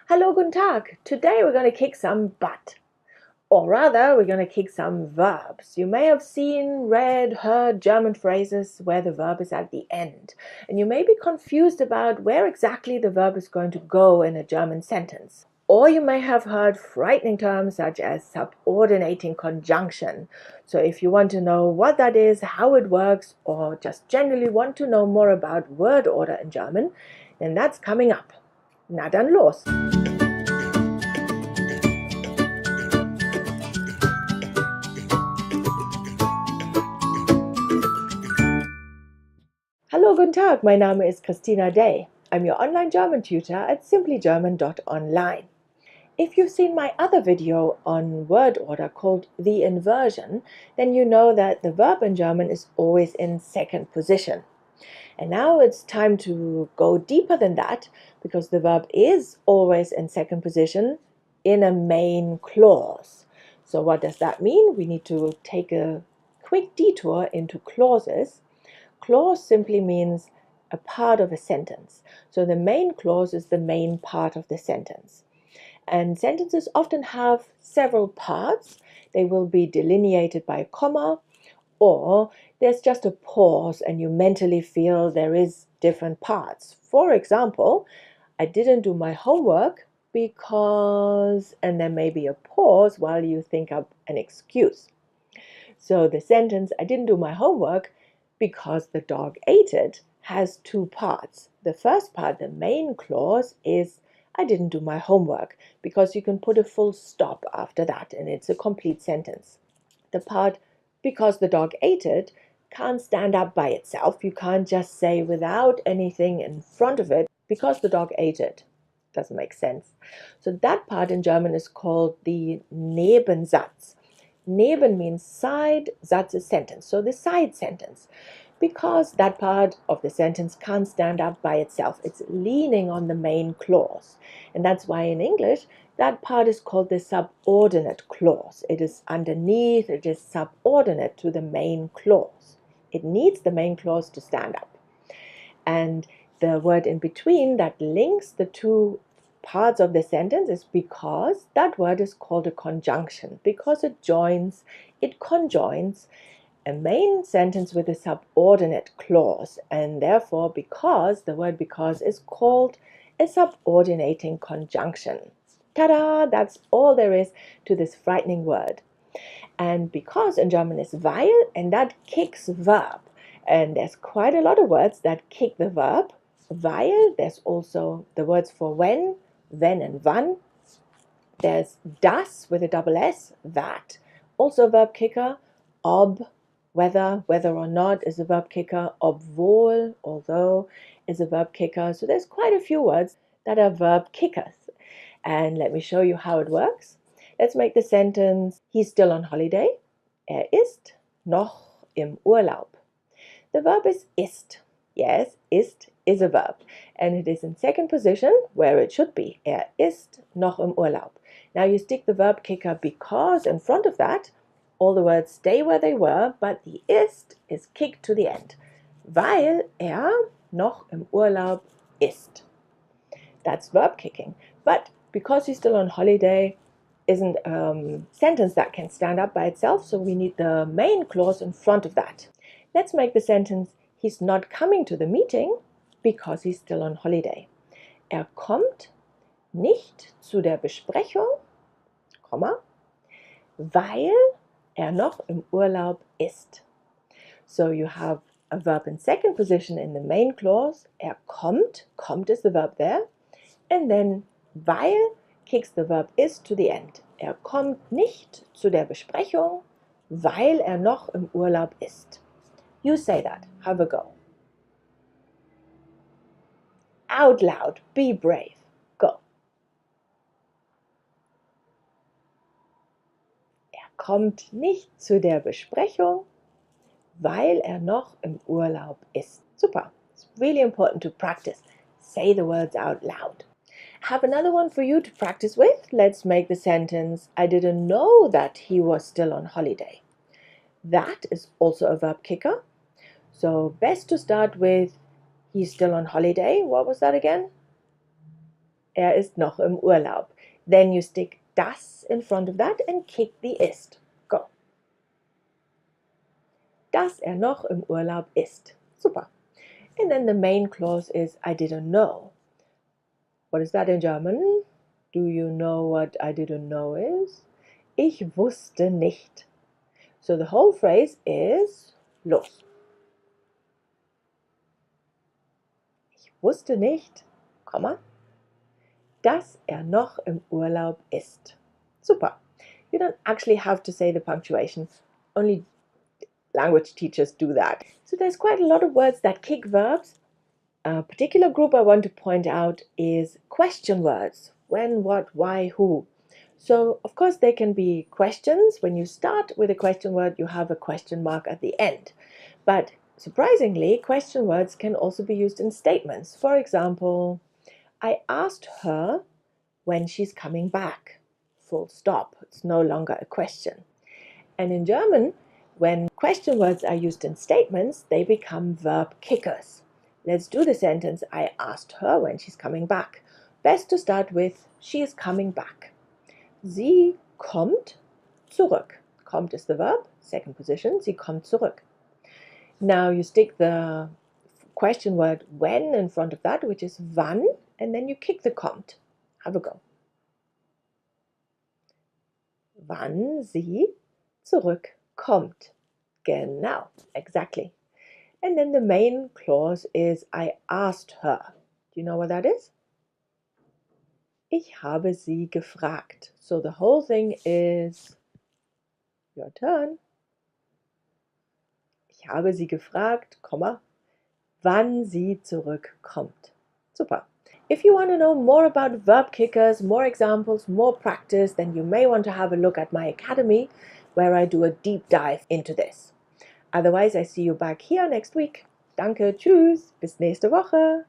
Hallo, guten Tag. Today we're going to kick some butt. Or rather, we're going to kick some verbs. You may have seen, read, heard German phrases where the verb is at the end. And you may be confused about where exactly the verb is going to go in a German sentence. Or you may have heard frightening terms such as subordinating conjunction. So if you want to know what that is, how it works, or just generally want to know more about word order in German, then that's coming up. Na dann los! Hallo, guten Tag, mein Name ist Christina Day. I'm your online German tutor at SimplyGerman.online. If you've seen my other video on word order called the inversion, then you know that the verb in German is always in second position. And now it's time to go deeper than that, because the verb is always in second position in a main clause. So what does that mean? We need to take a quick detour into clauses. Clause simply means a part of a sentence. So the main clause is the main part of the sentence. And sentences often have several parts. They will be delineated by a comma, or there's just a pause and you mentally feel there is different parts. For example, I didn't do my homework because, and there may be a pause while you think up an excuse. So the sentence, I didn't do my homework because the dog ate it, has two parts. The first part, the main clause, is I didn't do my homework, because you can put a full stop after that and it's a complete sentence. The part because the dog ate it can't stand up by itself. You can't just say without anything in front of it, because the dog ate it. Doesn't make sense. So that part in German is called the Nebensatz. Neben means side, Satz is sentence. So the side sentence, because that part of the sentence can't stand up by itself. It's leaning on the main clause. And that's why in English, that part is called the subordinate clause. It is underneath, it is subordinate to the main clause. It needs the main clause to stand up. And the word in between that links the two parts of the sentence is because. That word is called a conjunction, because it conjoins a main sentence with a subordinate clause, and therefore because, the word because, is called a subordinating conjunction. Ta-da! That's all there is to this frightening word. And because in German is weil, and that kicks verb. And there's quite a lot of words that kick the verb. Weil, there's also the words for when and wann. There's das with a double S, that, also a verb kicker. Ob, whether or not, is a verb kicker. Obwohl, although, is a verb kicker. So there's quite a few words that are verb kickers. And let me show you how it works. Let's make the sentence, he's still on holiday. Ist noch im Urlaub. The verb ist. Yes, ist is a verb. And it is in second position where it should be. Ist noch im Urlaub. Now you stick the verb kicker because in front of that. All the words stay where they were, but the ist is kicked to the end. Weil noch im Urlaub ist. That's verb kicking. But because he's still on holiday isn't a sentence that can stand up by itself, so we need the main clause in front of that. Let's make the sentence, he's not coming to the meeting because he's still on holiday. Kommt nicht zu der Besprechung, weil noch im Urlaub ist. So you have a verb in second position in the main clause. Kommt is the verb there. And then weil kicks the verb ist to the end. Kommt nicht zu der Besprechung, weil noch im Urlaub ist. You say that. Have a go. Out loud. Be brave. Go. Kommt nicht zu der Besprechung, weil noch im Urlaub ist. Super. It's really important to practice. Say the words out loud. I have another one for you to practice with. Let's make the sentence, I didn't know that he was still on holiday. That is also a verb kicker. So best to start with, he's still on holiday. What was that again? Er ist noch im Urlaub. Then you stick das in front of that and kick the ist. Go. Dass er noch im Urlaub ist. Super. And then the main clause is I didn't know. What is that in German? Do you know what I didn't know is? Ich wusste nicht. So the whole phrase is los. Ich wusste nicht, Komma, dass er noch im Urlaub ist. Super. You don't actually have to say the punctuation. Only language teachers do that. So there's quite a lot of words that kick verbs. A particular group I want to point out is question words. When, what, why, who. So, of course, they can be questions. When you start with a question word, you have a question mark at the end. But surprisingly, question words can also be used in statements. For example, I asked her when she's coming back. Full stop. It's no longer a question. And in German, when question words are used in statements, they become verb kickers. Let's do the sentence, I asked her when she's coming back. Best to start with, she is coming back. Sie kommt zurück. Kommt is the verb, second position, sie kommt zurück. Now you stick the question word when in front of that, which is wann, and then you kick the kommt. Have a go. Wann sie zurückkommt. Genau, exactly. And then the main clause is I asked her. Do you know what that is? Ich habe sie gefragt. So the whole thing is your turn. Ich habe sie gefragt, wann sie zurückkommt. Super. If you want to know more about verb kickers, more examples, more practice, then you may want to have a look at my academy where I do a deep dive into this. Otherwise, I see you back here next week. Danke, tschüss, bis nächste Woche.